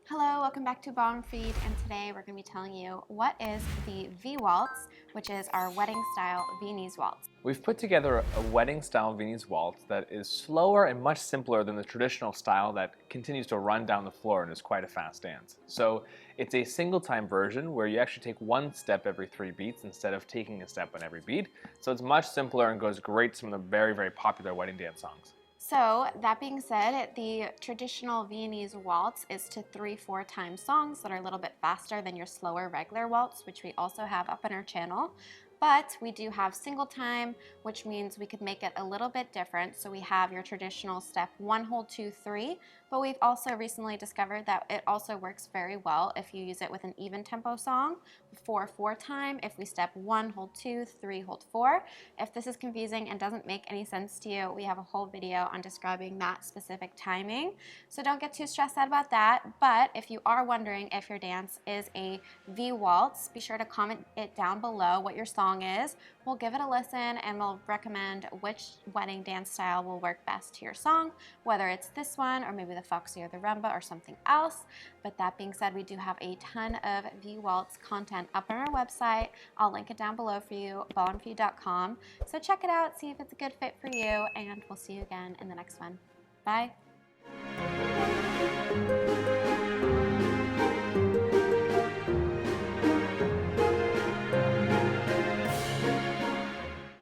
Hello, welcome back to Ballroom Feed, and today we're going to be telling you what is the V-Waltz, which is our wedding style viennese waltz. We've put together a wedding style viennese waltz that is slower and much simpler than the traditional style that continues to run down the floor and is quite a fast dance. So it's a single time version where you actually take one step every 3 beats instead of taking a step on every beat. So it's much simpler and goes great to some of the very popular wedding dance songs. So that being said, the traditional viennese waltz is to 3/4 time songs that are a little bit faster than your slower regular waltz, which we also have up on our channel. But we do have single time, which means we could make it a little bit different. So we have your traditional step 1, hold 2, 3, but we've also recently discovered that it also works very well if you use it with an even tempo song, 4/4 time, if we step 1, hold 2, 3, hold 4. If this is confusing and doesn't make any sense to you, we have a whole video on describing that specific timing. So don't get too stressed out about that. But if you are wondering if your dance is a V-Waltz, be sure to comment it down below what your song is. We'll give it a listen and we'll recommend which wedding dance style will work best to your song, whether it's this one or maybe the Foxy or the Rumba or something else. But that being said, we do have a ton of VWaltz content up on our website. I'll link it down below for you, ballroomfeed.com. So check it out, see if it's a good fit for you, and we'll see you again in the next one. Bye.